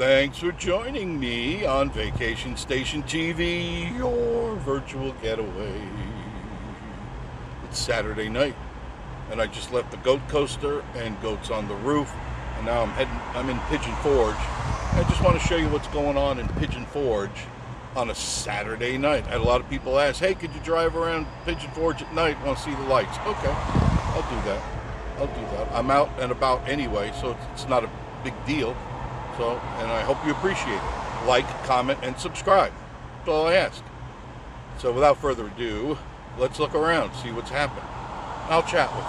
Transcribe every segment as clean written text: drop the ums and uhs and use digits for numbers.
Thanks for joining me on Vacation Station TV, your virtual getaway. It's Saturday night, and I just left the goat coaster and goats on the roof, and now I'm in Pigeon Forge. I just want to show you what's going on in Pigeon Forge on a Saturday night. I had a lot of people ask, hey, could you drive around Pigeon Forge at night? Want to see the lights? Okay, I'll do that. I'm out and about anyway, so it's not a big deal. So, and I hope you appreciate it. Like, comment, and subscribe. That's all I ask. So without further ado, let's look around, see what's happening. I'll chat with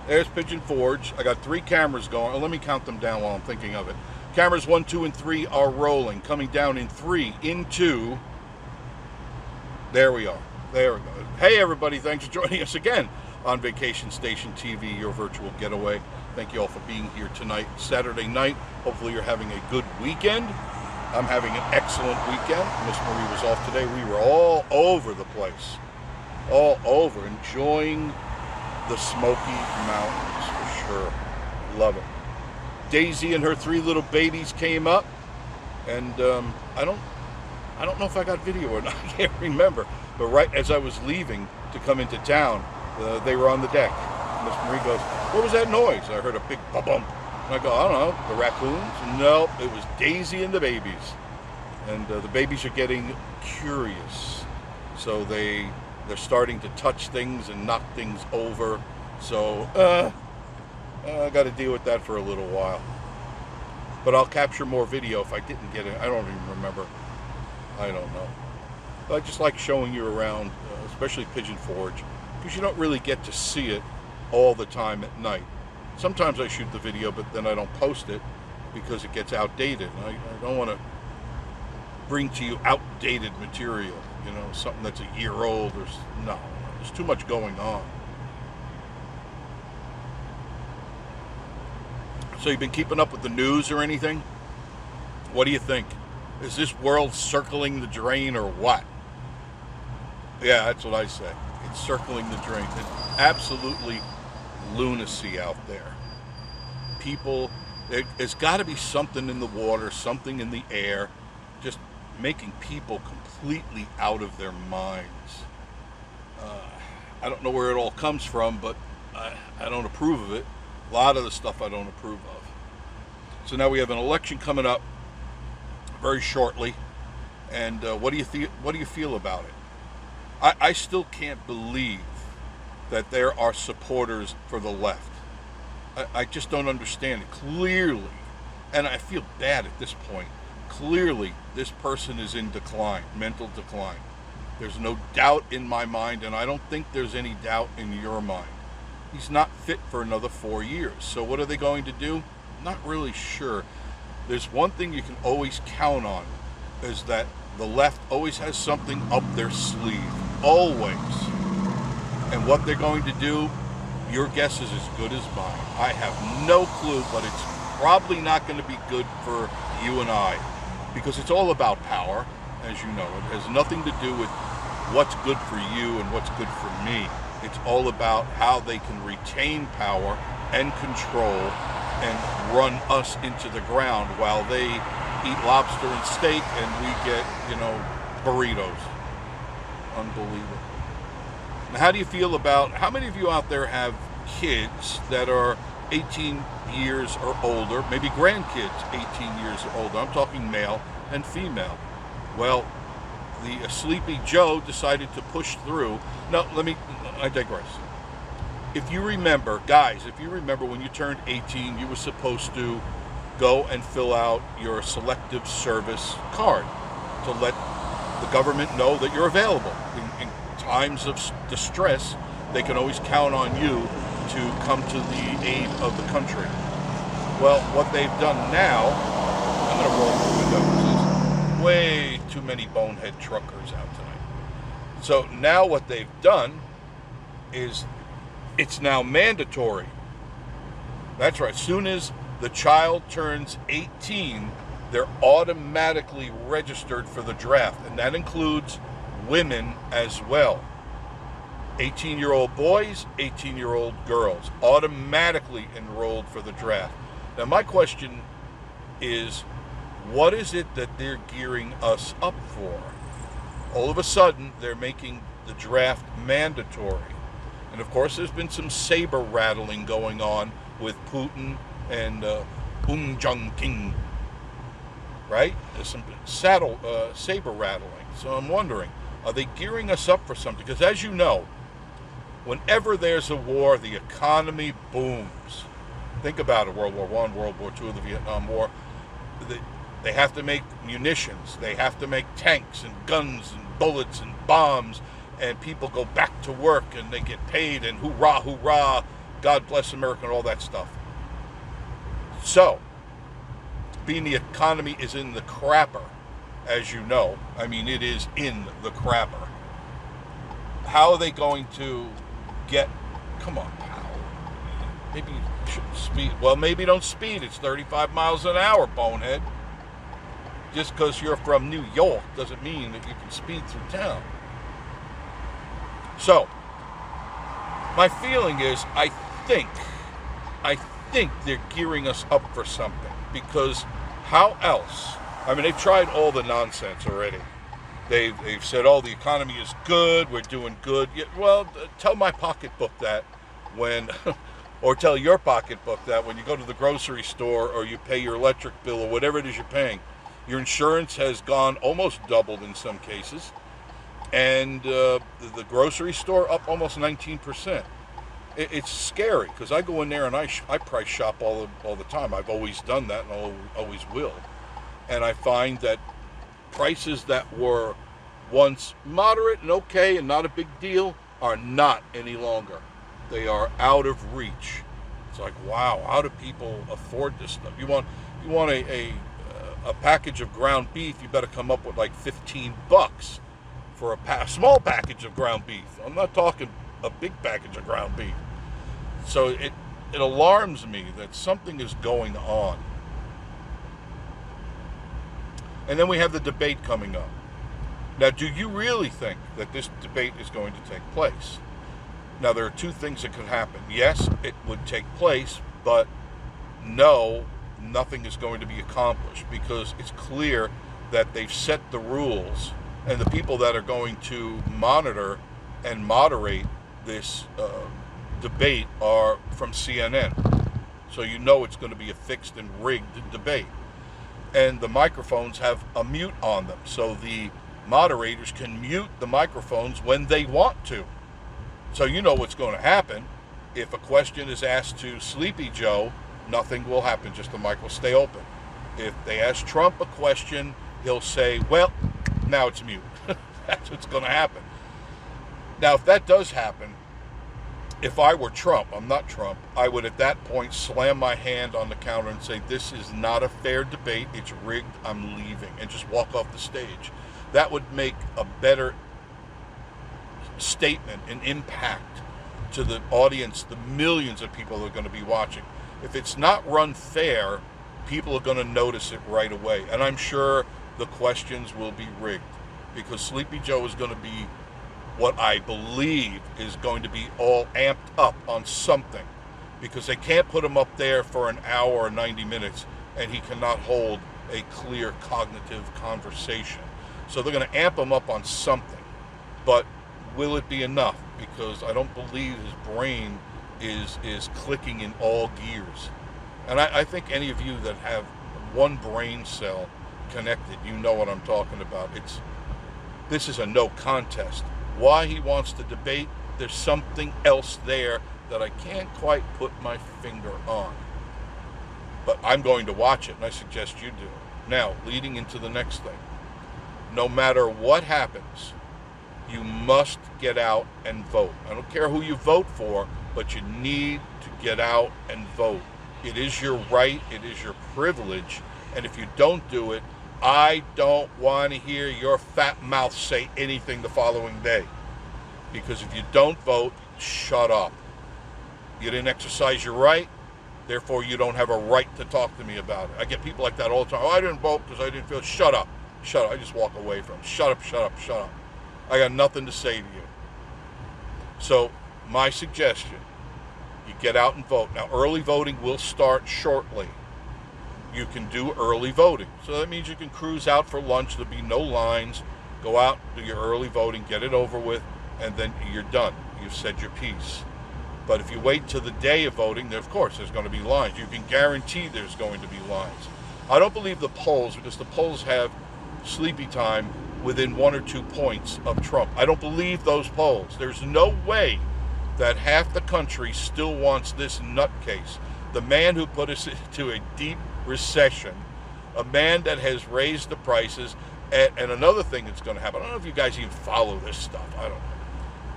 you. There's Pigeon Forge. I got 3 cameras going. Let me count them down while I'm thinking of it. Cameras 1, 2, and 3 are rolling. Coming down in 3, in 2. There we are. There we go. Hey everybody, thanks for joining us again on Vacation Station TV, your virtual getaway. Thank you all for being here tonight, Saturday night. Hopefully you're having a good weekend. I'm having an excellent weekend. Miss Marie was off today. We were all over the place. All over, enjoying the Smoky Mountains for sure. Love it. Daisy and her 3 little babies came up, and I don't know if I got video or not. I can't remember. But right as I was leaving to come into town, they were on the deck. Miss Marie goes, what was that noise? I heard a big bump. And I go, I don't know, the raccoons? No, it was Daisy and the babies. And the babies are getting curious. So they're starting to touch things and knock things over. So I got to deal with that for a little while. But I'll capture more video if I didn't get it. I don't even remember. I don't know. But I just like showing you around, especially Pigeon Forge, because you don't really get to see it all the time at night. Sometimes I shoot the video, but then I don't post it because it gets outdated. I don't want to bring to you outdated material, you know, something that's a year old. No, there's too much going on. So you've been keeping up with the news or anything? What do you think? Is this world circling the drain or what? Yeah, that's what I say. It's circling the drain. It's absolutely lunacy out there. People, there's got to be something in the water, something in the air, just making people completely out of their minds. I don't know where it all comes from, but I don't approve of it. A lot of the stuff I don't approve of. So now we have an election coming up very shortly, and what do you feel about it? I still can't believe that there are supporters for the left. I just don't understand it. Clearly, and I feel bad at this point, clearly this person is in decline, mental decline. There's no doubt in my mind, and I don't think there's any doubt in your mind. He's not fit for another 4 years. So what are they going to do? Not really sure. There's one thing you can always count on, is that the left always has something up their sleeve. Always. And what they're going to do, your guess is as good as mine. I have no clue, but it's probably not going to be good for you and I, because it's all about power, as you know. It has nothing to do with what's good for you and what's good for me. It's all about how they can retain power and control and run us into the ground while they eat lobster and steak and we get, burritos. Unbelievable. Now, how do you feel about, how many of you out there have kids that are 18 years or older, maybe grandkids 18 years or older? I'm talking male and female. Well, the Sleepy Joe decided to push through. No, I digress. If you remember, guys, when you turned 18, you were supposed to go and fill out your selective service card to let the government know that you're available. In times of distress, they can always count on you to come to the aid of the country. Well, what they've done now, I'm going to roll the window because there's way too many bonehead truckers out tonight. So now what they've done is it's now mandatory. That's right. As soon as the child turns 18, they're automatically registered for the draft, and that includes women as well. 18-year-old boys, 18-year-old girls, automatically enrolled for the draft. Now, my question is, what is it that they're gearing us up for? All of a sudden, they're making the draft mandatory. And of course, there's been some saber rattling going on with Putin and Jong-king, right? There's some saber rattling. So I'm wondering, are they gearing us up for something? Because as you know, whenever there's a war, the economy booms. Think about it, World War I, World War II, the Vietnam War. They have to make munitions. They have to make tanks and guns and bullets and bombs. And people go back to work and they get paid and hoorah, hoorah, God bless America and all that stuff. So, being the economy is in the crapper, as you know. I mean, it is in the crapper. How are they going to get, come on, pal. Maybe you shouldn't speed. Well, maybe don't speed. It's 35 miles an hour, bonehead. Just because you're from New York doesn't mean that you can speed through town. So, my feeling is, I think they're gearing us up for something. Because how else? I mean, they've tried all the nonsense already. They've said, oh, the economy is good, we're doing good. Yeah, well, tell my pocketbook that when, or tell your pocketbook that when you go to the grocery store or you pay your electric bill or whatever it is you're paying. Your insurance has gone almost doubled in some cases. And the grocery store up almost 19%. It's scary because I go in there and I price shop all the time. I've always done that and always will. And I find that prices that were once moderate and okay and not a big deal are not any longer. They are out of reach. It's like, wow, how do people afford this stuff? You want a package of ground beef, you better come up with like $15 for a small package of ground beef. I'm not talking a big package of ground beef. So it alarms me that something is going on. And then we have the debate coming up. Now, do you really think that this debate is going to take place? Now, there are two things that could happen. Yes, it would take place, but no, nothing is going to be accomplished because it's clear that they've set the rules, and the people that are going to monitor and moderate this debate are from CNN. So you know it's going to be a fixed and rigged debate. And the microphones have a mute on them, so the moderators can mute the microphones when they want to. So you know what's going to happen. If a question is asked to Sleepy Joe, nothing will happen, just the mic will stay open. If they ask Trump a question, he'll say, well, now it's mute. That's what's going to happen. Now, if that does happen, if I were Trump, I'm not Trump, I would at that point slam my hand on the counter and say, this is not a fair debate, it's rigged, I'm leaving, and just walk off the stage. That would make a better statement and impact to the audience, the millions of people that are going to be watching. If it's not run fair, people are going to notice it right away. And I'm sure the questions will be rigged because Sleepy Joe is going to be what I believe is going to be all amped up on something, because they can't put him up there for an hour or 90 minutes and he cannot hold a clear cognitive conversation. So they're going to amp him up on something, but will it be enough? Because I don't believe his brain is clicking in all gears. And I think any of you that have one brain cell connected, you know what I'm talking about. This is a no contest. Why he wants to debate, there's something else there that I can't quite put my finger on. But I'm going to watch it, and I suggest you do. Now, leading into the next thing. No matter what happens, you must get out and vote. I don't care who you vote for, but you need to get out and vote. It is your right, it is your privilege, and if you don't do it, I don't want to hear your fat mouth say anything the following day. Because if you don't vote, shut up. You didn't exercise your right, therefore you don't have a right to talk to me about it. I get people like that all the time. Oh, I didn't vote because I didn't feel. Shut up. Shut up. I just walk away from them. Shut up, shut up, shut up. I got nothing to say to you. So my suggestion, you get out and vote. Now, early voting will start shortly. you can do early voting. So that means you can cruise out for lunch. There'll be no lines. Go out, do your early voting, get it over with, and then you're done. You've said your piece. But if you wait till the day of voting, then of course there's going to be lines. You can guarantee there's going to be lines. I don't believe the polls, because the polls have sleepy time within 1 or 2 points of Trump. I don't believe those polls. There's no way that half the country still wants this nutcase. The man who put us into a deep recession, a man that has raised the prices, and another thing that's going to happen, I don't know if you guys even follow this stuff, I don't know.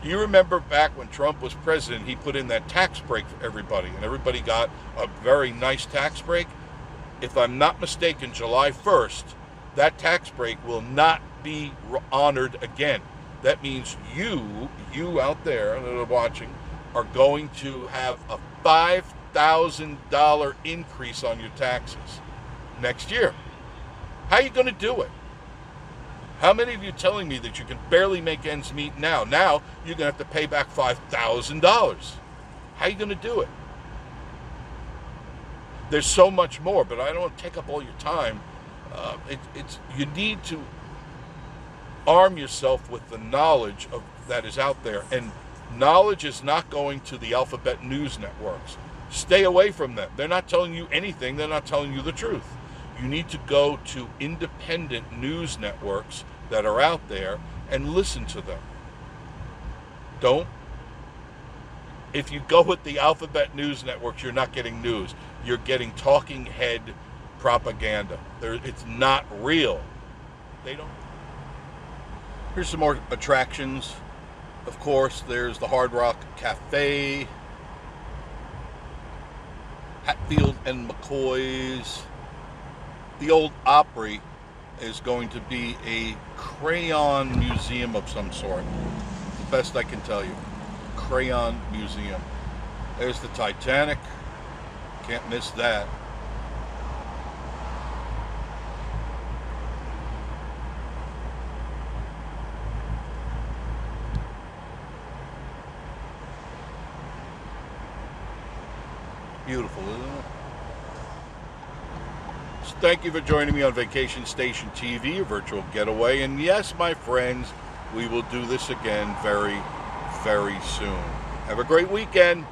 Do you remember back when Trump was president, he put in that tax break for everybody, and everybody got a very nice tax break? If I'm not mistaken, July 1st, that tax break will not be honored again. That means you out there that are watching, are going to have a $5,000 increase on your taxes next year. How are you going to do it? How many of you telling me that you can barely make ends meet now? Now you're going to have to pay back $5,000. How are you going to do it? There's so much more, but I don't want to take up all your time. You need to arm yourself with the knowledge that is out there. And knowledge is not going to the alphabet news networks. Stay away from them. They're not telling you anything. They're not telling you the truth. You need to go to independent news networks that are out there and listen to them. If you go with the alphabet news networks, you're not getting news. You're getting talking head propaganda. It's not real. Here's some more attractions. Of course, there's the Hard Rock Cafe, Hatfield and McCoy's. The old Opry is going to be a crayon museum of some sort. The best I can tell you. Crayon museum. There's the Titanic. Can't miss that. Beautiful, isn't it? Thank you for joining me on Vacation Station TV, a virtual getaway. And yes, my friends, we will do this again very, very soon. Have a great weekend.